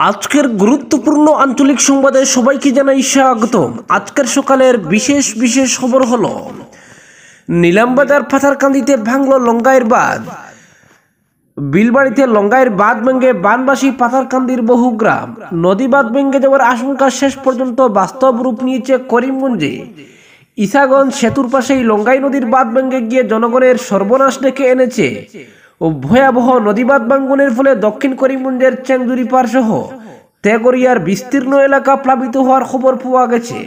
আজকের গুরুত্বপূর্ণ আঞ্চলিক সংবাদে সবাইকে জানাই স্বাগতম। আজকের সকালের বিশেষ খবর হলো নিলামবাজার পাথারকান্দিতে ভাঙল লঙ্গাইয়ের বাঁধ। বিলবাড়িতে লঙ্গাইয়ের বাঁধ ভেঙে বানবাসী পাথারকান্দির বহু গ্রাম। নদী বাঁধ ভেঙে যাওয়ার আশঙ্কা শেষ পর্যন্ত বাস্তব রূপ নিয়েছে করিমগঞ্জে। ইসাগঞ্জ সেতুর পাশেই লঙ্গাই নদীর বাঁধ ভেঙে গিয়ে জনগণের সর্বনাশ ডেকে এনেছে ও ভয়াবহ নদীবাঁধ ভাঙ্গনের ফলে দক্ষিণ করিমগঞ্জের চেংদুরিপাড় সহ তেগরিয়ার বিস্তীর্ণ এলাকা প্লাবিত হওয়ার খবর পাওয়া গেছে।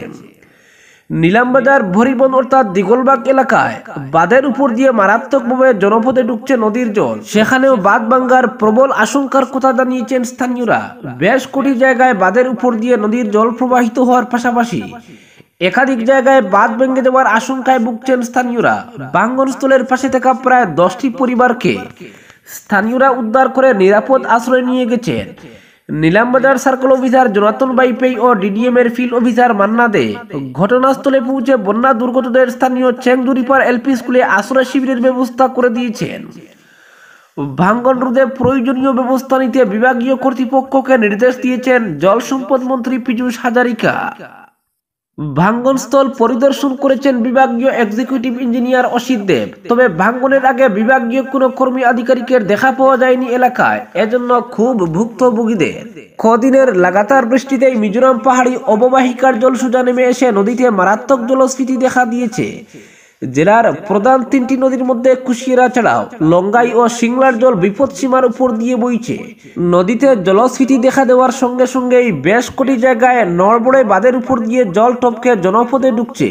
নিলামবাজার ভরিবন অর্থাৎ দিগলবাগ এলাকায় বাঁধের উপর দিয়ে মারাত্মকভাবে জনপদে ঢুকছে নদীর জল। সেখানেও বাঁধ ভাঙ্গার প্রবল আশঙ্কার কথা জানিয়েছেন স্থানীয়রা। বেশ কোটি জায়গায় বাঁধের উপর দিয়ে নদীর জল প্রবাহিত হওয়ার পাশাপাশি একাধিক জায়গায় বাঁধ ভেঙে যাওয়ার আশঙ্কায় ভুগছেন স্থানীয়রা। ভাঙ্গনস্থলের পাশে থাকা প্রায় 10টি পরিবারকে স্থানীয়রা উদ্ধার করে নিরাপদ আশ্রয় নিয়ে গেছেন। নিলামবাজার সার্কেল অফিসার জনাতন বাইপেই ও ডিডিএম এর ফিল্ড অফিসার মান্না দে ঘটনাস্থলে পৌঁছে বন্যা দুর্গতদের স্থানীয় চেংদুরিপাড় এলপি স্কুলে আশ্রয় শিবিরের ব্যবস্থা করে দিয়েছেন। ভাঙ্গন রোধে প্রয়োজনীয় ব্যবস্থা নিতে বিভাগীয় কর্তৃপক্ষকে নির্দেশ দিয়েছেন জল সম্পদ মন্ত্রী পীযূষ হাজারিকা। ভাঙ্গনস্থল পরিদর্শন করেছেন বিভাগীয় এক্সিকিউটিভ ইঞ্জিনিয়ার অসিত দেব। তবে ভাঙ্গনের আগে বিভাগীয় কোনো কর্মী আধিকারিকের দেখা পাওয়া যায়নি এলাকায়, এজন্য খুব ভুক্তভোগীদের। কদিনের লাগাতার বৃষ্টিতেই মিজোরাম পাহাড়ি অববাহিকার জল সোজা নেমে এসে নদীতে মারাত্মক জলস্ফীতি দেখা দিয়েছে। জেলার প্রধান 3টি নদীর মধ্যে কুশিয়ারা ছাড়াও লঙ্গাই ও সিংলার জল বিপদসীমার উপর দিয়ে বইছে। নদীতে জলস্ফীতি দেখা দেওয়ার সঙ্গে সঙ্গেই বেশ কোটি জায়গায় নড়বড়ে বাঁধের উপর দিয়ে জল টপকে জনপদে ঢুকছে।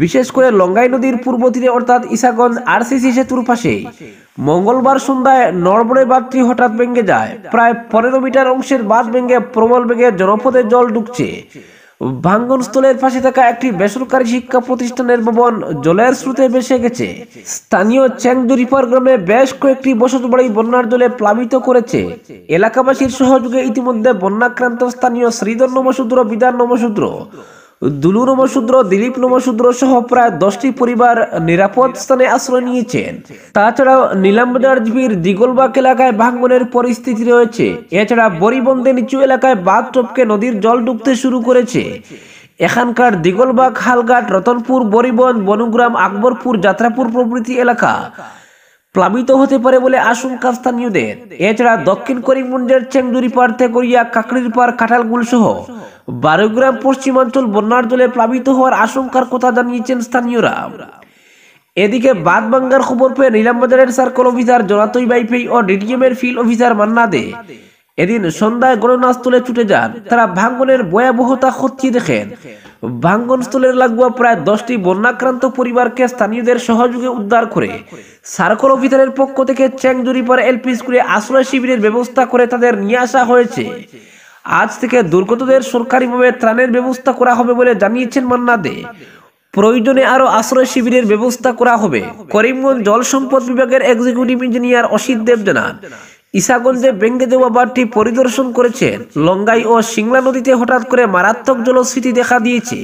বিশেষ করে লঙ্গাই নদীর পূর্ব তীরে অর্থাৎ ইসাগঞ্জ আরসিসি সেতুর পাশে মঙ্গলবার সন্ধ্যায় নড়বড়ে বাঁধটি হঠাৎ ভেঙে যায়। প্রায় 15 মিটার অংশের বাঁধ ভেঙে প্রবল বেগে জনপদে জল ঢুকছে। ভাঙ্গনস্থলের পাশে থাকা একটি বেসরকারি শিক্ষা প্রতিষ্ঠানের ভবন জলের স্রোতে ভেসে গেছে। স্থানীয় চেংদুরিপাড় গ্রামে বেশ কয়েকটি বসতবাড়ি বন্যার জলে প্লাবিত করেছে। এলাকাবাসীর সহযোগে ইতিমধ্যে বন্যাক্রান্ত স্থানীয় শ্রীধর নমশূদ্র, বিধান নমশূদ্র, দুলু নমশূদ্র, দিলীপ নমশূদ্র সহ প্রায় 10টি পরিবার নিরাপদ স্থানে আশ্রয় নিয়েছেন। তাছাড়াও নিলামবাজার জিপির দিগলবাগ এলাকায় ভাঙ্গনের পরিস্থিতি রয়েছে। এছাড়া বরিবন্দে নিচু এলাকায় বাঁধ টপকে নদীর জল ঢুকতে শুরু করেছে। এখানকার দিগলবাগ, হালঘাট, রতনপুর, বরিবন, বনগ্রাম, আকবরপুর, যাত্রাপুর প্রভৃতি এলাকা প্লাবিত হতে পারে বলে আশঙ্কা স্থানীয়দের। এছাড়া দক্ষিণ করিমগঞ্জের চেংদুরিপাড়, তেগরিয়া, কাকড়িরপাড়, কাঁঠালগুল সহ 12 গ্রাম পশ্চিমাঞ্চল বন্যার জলে প্লাবিত হওয়ার আশঙ্কার কথা জানিয়েছেন স্থানীয়রা। এদিকে বাঁধ ভাঙ্গার খবর পেয়ে নিলামবাজারের সার্কেল অফিসার জনাতন বাইপেই ও ডিডিএম এর ফিল্ড অফিসার মান্না দে এদিন সন্ধ্যায় ঘটনাস্থলে ছুটে যান। তারা ভাঙ্গনের ভয়াবহতা খতিয়ে দেখেন। ভাঙ্গনস্থলের লাগোয়া প্রায় 10টি বন্যাক্রান্ত পরিবারকে স্থানীয়দের সহযোগে উদ্ধার করে সার্কেল অফিসারের পক্ষ থেকে চেংদুরিপাড় এলপি স্কুলে আশ্রয় শিবিরের ব্যবস্থা করে তাদের নিয়ে আসা হয়েছে। আজ থেকে দুর্গতদের সরকারিভাবে ত্রাণের ব্যবস্থা করা হবে বলে জানিয়েছেন মান্না দে। প্রয়োজনে আরো আশ্রয় শিবিরের ব্যবস্থা করা হবে। করিমগঞ্জ জল সম্পদ বিভাগের এক্সিকিউটিভ ইঞ্জিনিয়ার অসিত দেব জানান, ইসাগঞ্জে ভেঙে যাওয়া বাঁধটি পরিদর্শন করেছেন। লঙ্গাই ও সিংলা নদীতে হঠাৎ করে মারাত্মক জলস্ফীতি দেখা দিয়েছে।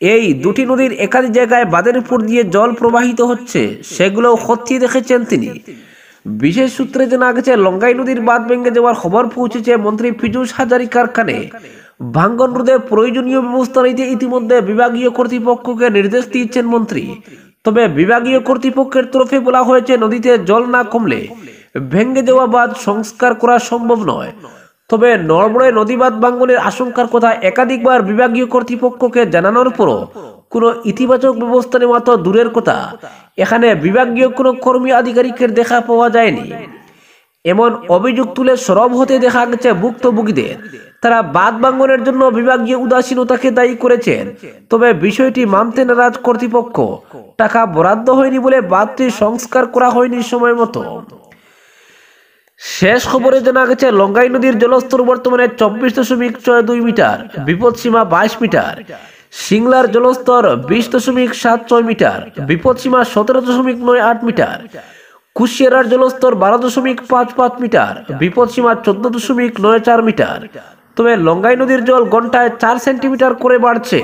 এই দুটি নদীর একাধিক জায়গায় বাঁধের উপর দিয়ে জল প্রবাহিত হচ্ছে, সেগুলো খতিয়ে দেখেছেন তিনি। বিশেষ সূত্রে জানা গেছে, লঙ্গাই নদীর বাঁধ ভেঙে যাওয়ার খবর পৌঁছেছে মন্ত্রী পীযূষ হাজারিকার কানে। ভাঙ্গন রোধে প্রয়োজনীয় ব্যবস্থা নিতে ইতিমধ্যে বিভাগীয় কর্তৃপক্ষকে নির্দেশ দিয়েছেন মন্ত্রী। তবে বিভাগীয় কর্তৃপক্ষের তরফে বলা হয়েছে, নদীতে জল না কমলে ভেঙে যাওয়া বাঁধ সংস্কার করা সম্ভব নয়। তবে নড়বড়ে নদী বাঁধ ভাঙ্গনের আশঙ্কার কথা একাধিকবার বিভাগীয় কর্তৃপক্ষকে জানানোর পরও কোনো ইতিবাচক ব্যবস্থা নেওয়া তো দূরের কথা, এখানে বিভাগীয় কোনো কর্মী আধিকারিকের দেখা পাওয়া যায়নি। এমন অভিযোগ তুলে সরব হতে দেখা গেছে ভুক্তভোগীদের। তারা বাঁধ ভাঙ্গনের জন্য বিভাগীয় উদাসীনতাকে দায়ী করেছেন। তবে বিষয়টি মানতে নারাজ কর্তৃপক্ষ। টাকা বরাদ্দ হয়নি বলে বাঁধটি সংস্কার করা হয়নি সময় মতো। শেষ খবরে জানা গেছে, লঙ্গাই নদীর জলস্তর বর্তমানে 24.62 মিটার, বিপদসীমা 22 মিটার। সিংলার জলস্তর 20.76 মিটার, বিপদসীমা 17.98 মিটার। কুশিয়ারার জলস্তর 12.55 মিটার, বিপদসীমা 14.94 মিটার। তবে লঙ্গাই নদীর জল ঘন্টায় 4 সেন্টিমিটার করে বাড়ছে।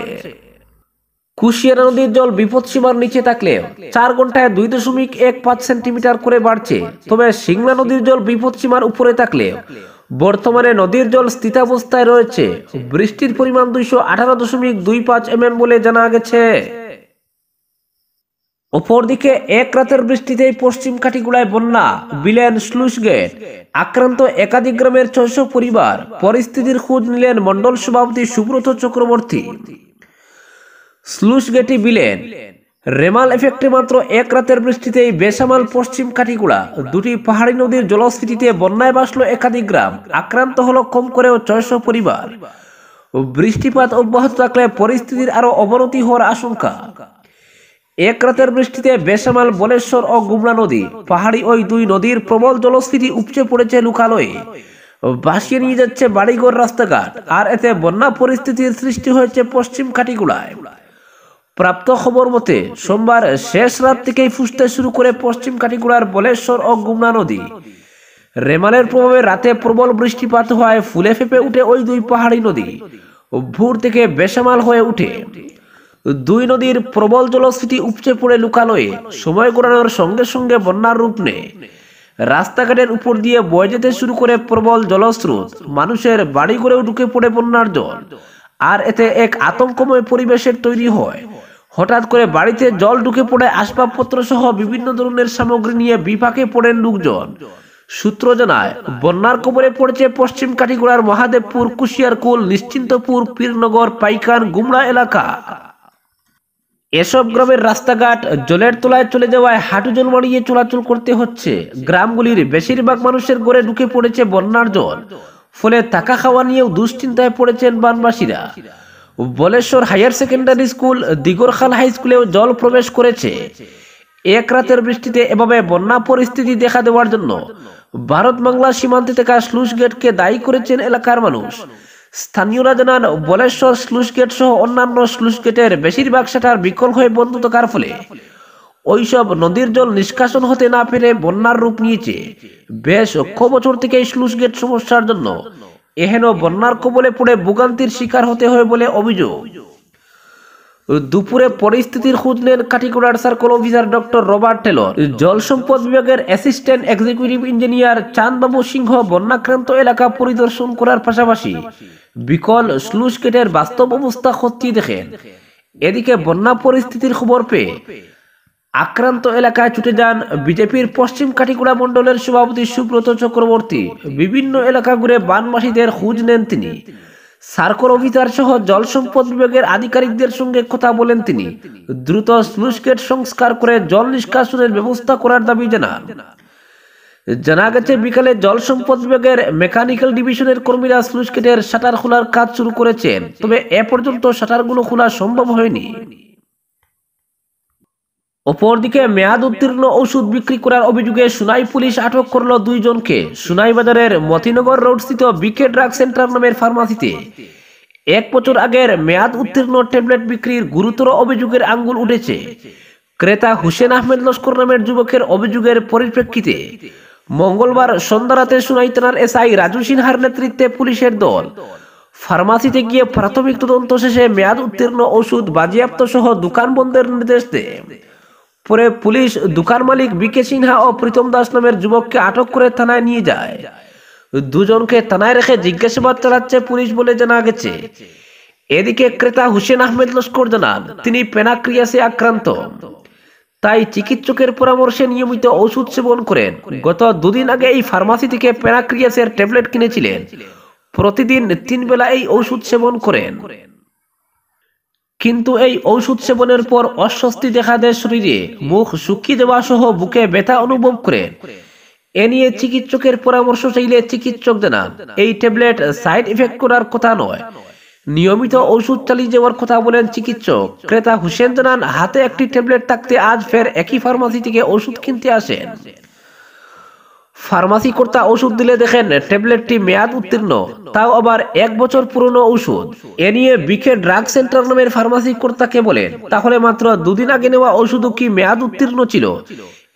কুশিয়ারা নদীর জল বিপদসীমার নিচে থাকলেও 4 ঘন্টায় 2.15 সেন্টিমিটার করে বাড়ছে। তবে সিংলা নদীর জল বিপদসীমার উপরে থাকলেও বর্তমানে নদীর জল স্থিতাবস্থায় রয়েছে। বৃষ্টির পরিমাণ 218.25 mm বলে জানা গেছে। অপরদিকে এক রাতের বৃষ্টিতেই পশ্চিম কাটিগুড়ায় বন্যা, বিলেন স্লুইস গেট, আক্রান্ত একাধিক গ্রামের 600 পরিবার। পরিস্থিতির খোঁজ নিলেন মন্ডল সভাপতি সুব্রত চক্রবর্তী। স্লুইস গেটে বিলেন রেমাল এফেক্টে মাত্র এক রাতের বৃষ্টিতেই বেসামাল পশ্চিম কাটিগুড়া, দুটি পাহাড়ি নদীর জলস্ফীতিতে বন্যায় ভাসল একাধিক গ্রাম, আক্রান্ত হলো কম করেও 600 পরিবার। বৃষ্টিপাত অব্যাহত থাকলে পরিস্থিতির আরো অবনতি হওয়ার আশঙ্কা। এক রাতের বৃষ্টিতে বেসামাল বলেশ্বর ও গুমলা নদী, পাহাড়ি ওই দুই নদীর প্রবল জলস্ফীতি উপচে পড়েছে লোকালয়ে, ভাসিয়ে নিয়ে যাচ্ছে বাড়িঘর, রাস্তাঘাট, আর এতে বন্যা পরিস্থিতির সৃষ্টি হয়েছে পশ্চিম কাটিগুড়ায়। প্রাপ্ত খবর মতে সোমবার শেষ রাত থেকেই ফুসতে শুরু করে পশ্চিম কাটিগুড়ার বলেশ্বর ও গুমলা নদী। রেমালের প্রভাবে রাতে প্রবল বৃষ্টিপাত হওয়ায় ফুলে ফেপে উঠে ওই দুই পাহাড়ি নদী ভোর থেকে বেসামাল হয়ে উঠে। দুই নদীর প্রবল জলস্ফীতি উপচে পড়ে লোকালয়ে, সময় গড়ানোর সঙ্গে সঙ্গে বন্যার রূপ নেয়। রাস্তাঘাটের উপর দিয়ে বয়ে যেতে শুরু করে প্রবল জলস্রোত, মানুষের বাড়িঘরেও ঢুকে পড়ে বন্যার জল, আর এতে এক আতঙ্কময় পরিবেশের তৈরি হয়। হঠাৎ করে বাড়িতে জল ঢুকে পড়ে আসবাবপত্র সহ বিভিন্ন ধরনের সামগ্রী নিয়ে বিপাকে পড়েন লোকজন। সূত্র জানায়, বন্যার কবলে পড়েছে পশ্চিম কাটিগুড়ার মহাদেবপুর, কুশিয়ারকুল, নিশ্চিন্তপুর, পীরনগর, পাইকান, গুমড়া এলাকা। এসব গ্রামের রাস্তাঘাট জলের তলায় চলে যাওয়ায় হাঁটু জল মারিয়ে চলাচল করতে হচ্ছে। গ্রামগুলির বেশিরভাগ মানুষের ঘরে ঢুকে পড়েছে বন্যার জল, ফলে থাকা খাওয়া নিয়েও দুশ্চিন্তায় পড়েছেন বানবাসীরা। Baleshwar higher secondary school, Digarkhal high স্কুলেও জল প্রবেশ করেছে। এক রাতের বৃষ্টিতে এভাবে বন্যা পরিস্থিতি দেখা দেওয়ার জন্য ভারত বাংলা সীমান্তে থাকা স্লুইস গেটকে দায়ী করেছেন এলাকার মানুষ। স্থানীয়রা জানান, বলেশ্বর স্লুইস গেট সহ অন্যান্য স্লুইস গেটের বেশিরভাগ শাটার বিকল হয়ে বন্ধ থাকার ফলে ওইসব নদীর জল নিষ্কাশন হতে না পেরে বন্যার রূপ নিয়েছে। বেশ ক বছর থেকে স্লুইস গেট সমস্যার জন্য এহেন বন্যার কবলে পড়ে ভোগান্তির শিকার হতে হয় বলে অভিযোগ। দুপুরে পরিস্থিতির খোঁজ নেন কাটিগুড়ার circle officer doctor Robert Taylor. জল সম্পদ বিভাগের assistant executive engineer Chandbabu Singha বন্যাক্রান্ত এলাকা পরিদর্শন করার পাশাপাশি বিকল স্লুইস গেটের বাস্তব অবস্থা খতিয়ে দেখেন। এদিকে বন্যা পরিস্থিতির খবর পেয়ে আক্রান্ত এলাকায় ছুটে যান বিজেপির পশ্চিম কাটিগুড়া মন্ডলের সভাপতি সুব্রত চক্রবর্তী। বিভিন্ন এলাকা ঘুরে বানবাসীদের খোঁজ নেন তিনি। সার্কেল অফিসার সহ জল সম্পদ বিভাগের আধিকারিকদের সঙ্গে কথা বলেন তিনি। দ্রুত স্লুইস গেট সংস্কার করে জল নিষ্কাশনের ব্যবস্থা করার দাবি জানান। জানা গেছে, বিকালে জল সম্পদ বিভাগের মেকানিক্যাল ডিভিশনের কর্মীরা স্লুইস গেটের শাটার খোলার কাজ শুরু করেছেন, তবে এ পর্যন্ত শাটারগুলো খোলা সম্ভব হয়নি। অপরদিকে মেয়াদ উত্তীর্ণ ওষুধ বিক্রি করার অভিযোগে সুনাই পুলিশ আটক করল 2 জনকে। সুনাই বাজারের মতিনগর রোড স্থিত বিকে ড্রাগ সেন্টার নামের ফার্মাসিতে 1 বছর আগের মেয়াদ উত্তীর্ণ ট্যাবলেট বিক্রির গুরুতর অভিযোগের আঙ্গুল উঠেছে। ক্রেতা হুসেন আহমেদ লস্কর নামের যুবকের অভিযোগের পরিপ্রেক্ষিতে মঙ্গলবার সন্ধ্যা রাতে সুনাই থানার এসআই রাজু সিনহার নেতৃত্বে পুলিশের দল ফার্মাসিতে গিয়ে প্রাথমিক তদন্ত শেষে মেয়াদ উত্তীর্ণ ওষুধ বাজেয়াপ্ত সহ দোকান বন্ধের নির্দেশ দেয়। পরে পুলিশ দোকান মালিক বিকে সিনহা ও প্রীতম দাস নামের যুবককে আটক করে থানায় নিয়ে যায়। 2 জনকে থানায় রেখে জিজ্ঞাসাবাদ চালাচ্ছে পুলিশ বলে জানা গেছে। এদিকে ক্রেতা হুসেন আহমেদ লস্কর জানান, তিনি প্যানাক্রিয়াসে আক্রান্ত, তাই চিকিৎসকের পরামর্শে নিয়মিত ওষুধ সেবন করেন। গত 2 দিন আগে এই ফার্মাসি থেকে প্যানাক্রিয়াসের ট্যাবলেট কিনেছিলেন। প্রতিদিন 3 বেলা এই ওষুধ সেবন করেন, কিন্তু এই ঔষধ সেবনের পর অস্বস্তি দেখা দেয় শরীরে, মুখ শুকিয়ে যাওয়া সহ বুকে ব্যথা অনুভব করেন। এ নিয়ে চিকিৎসকের পরামর্শ চাইলে চিকিৎসক জানান, এই ট্যাবলেট সাইড ইফেক্ট করার কথা নয়, নিয়মিত ওষুধ চালিয়ে যাওয়ার কথা বলেন চিকিৎসক। ক্রেতা হুসেন জানান, হাতে একটি ট্যাবলেট থাকতে আজ ফের একই ফার্মাসি থেকে ওষুধ কিনতে আসেন। ফার্মাসি কর্তা ওষুধ দিলে দেখেন ট্যাবলেটটি মেয়াদ উত্তীর্ণ, তাও আবার 1 বছর পুরনো ওষুধ। এ নিয়ে বিকে ড্রাগ সেন্টার নামের ফার্মাসি কর্তাকে বলেন, তাহলে মাত্র 2 দিন আগে নেওয়া ওষুধও কি মেয়াদ উত্তীর্ণ ছিল?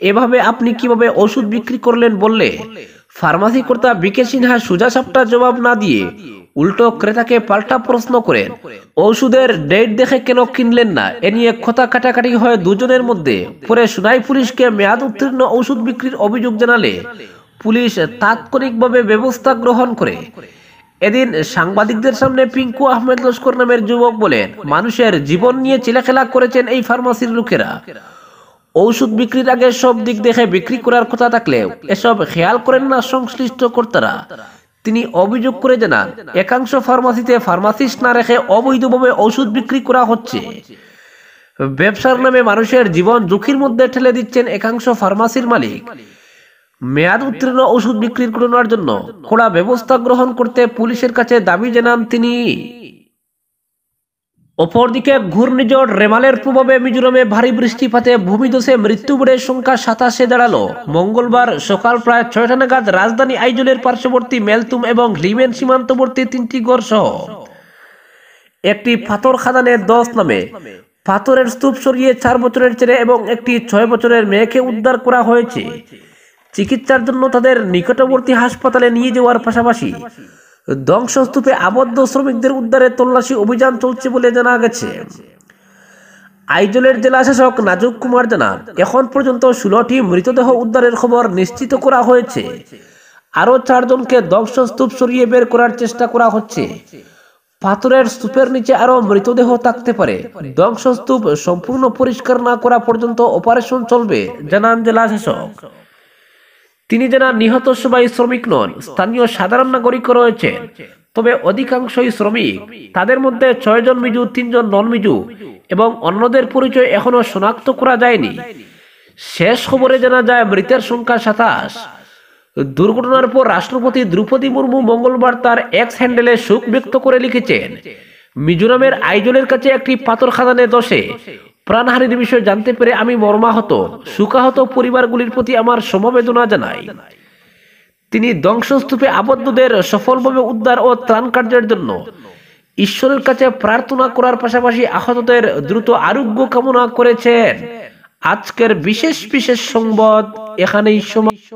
এভাবে আপনি কিভাবে ওষুধ বিক্রি করলেন? বললে ফার্মাসি কর্তা বিকে সিনহা সোজা সাপটা জবাব না দিয়ে উল্টো ক্রেতাকে পাল্টা প্রশ্ন করেন, ওষুধের ডেট দেখে কেন কিনলেন না? এ নিয়ে কথা কাটাকাটি হয় 2 জনের মধ্যে। পরে সুনাই পুলিশকে মেয়াদ উত্তীর্ণ ওষুধ বিক্রির অভিযোগ জানালে পুলিশ তাৎক্ষণিকভাবে ব্যবস্থা গ্রহণ করে। এদিন সাংবাদিকদের সামনে পিঙ্কু আহমেদ লস্কর নামের যুবক বলেন, মানুষের জীবন নিয়ে ছেলেখেলা করেছেন এই ফার্মাসির লোকেরা। ঔষধ বিক্রির আগে সব দিক দেখে বিক্রি করার কথা থাকলেও এসব খেয়াল করেন না সংশ্লিষ্ট কর্তারা। তিনি অভিযোগ করে জানান, একাংশ ফার্মাসিতে ফার্মাসিস্ট না রেখে অবৈধভাবে ঔষধ বিক্রি করা হচ্ছে। ব্যবসার নামে মানুষের জীবন ঝুঁকির মধ্যে ঠেলে দিচ্ছেন একাংশ ফার্মাসির মালিক। মেয়াদ উত্তীর্ণ ওষুধ বিক্রির ঘটনার জন্য কড়া ব্যবস্থা গ্রহণ করতে পুলিশের কাছে দাবি জানান তিনি। অপরদিকে ঘূর্ণিঝড় রেমালের প্রভাবে মিজোরামে ভারী বৃষ্টিপাতে ভূমিধসে মৃত্যুবরের সংখ্যা 27-এ দাঁড়ালো। মঙ্গলবার সকাল প্রায় 6টা নাগাদ রাজধানী আইজলের পার্শ্ববর্তী মেলতুম এবং লিমেন সীমান্তবর্তী 3টি ঘর সহ একটি পাথর খাদানে 10 নামে পাথরের স্তূপ সরিয়ে 4 বছরের ছেলে এবং একটি 6 বছরের মেয়েকে উদ্ধার করা হয়েছে। চিকিৎসার জন্য তাদের নিকটবর্তী হাসপাতালে নিয়ে যাওয়ার পাশাপাশি ধ্বংসস্তূপে আবদ্ধ শ্রমিকদের উদ্ধারে তল্লাশি অভিযান চলছে বলে জানা গেছে। আইজলের জেলা শাসক নাজুক কুমার জানান, এখন পর্যন্ত 16টি মৃতদেহ উদ্ধারের খবর নিশ্চিত করা হয়েছে। আরও 4 জনকে ধ্বংসস্তূপ সরিয়ে বের করার চেষ্টা করা হচ্ছে। পাথরের স্তূপের নিচে আরো মৃতদেহ থাকতে পারে। ধ্বংসস্তূপ সম্পূর্ণ পরিষ্কার না করা পর্যন্ত অপারেশন চলবে, জানান জেলা শাসক। তিনি জানান, নিহত সবাই শ্রমিক নন, স্থানীয় সাধারণ নাগরিক রয়েছেন। তবে অধিকাংশই শ্রমিক। তাদের মধ্যে 6 জন মিজু, 3 জন নন মিজু এবং অন্যদের পরিচয় এখনো শনাক্ত করা যায়নি। শেষ খবরে জানা যায় মৃতের সংখ্যা 27। দুর্ঘটনার পর রাষ্ট্রপতি দ্রৌপদী মুর্মু মঙ্গলবার তার এক্স হ্যান্ডেলে শোক ব্যক্ত করে লিখেছেন, মিজোরামের আইজলের কাছে একটি পাথর খাদানে দশে প্রাণহানির বিষয় জানতে পেরে আমি মর্মাহত, শোকাহত পরিবারগুলির প্রতি আমার সমবেদনা জানাই। তিনি ধ্বংসস্তূপে আবদ্ধদের সফলভাবে উদ্ধার ও ত্রাণ কার্যের জন্য ঈশ্বরের কাছে প্রার্থনা করার পাশাপাশি আহতদের দ্রুত আরোগ্য কামনা করেছেন। আজকের বিশেষ সংবাদ এখানেই সমাপ্ত।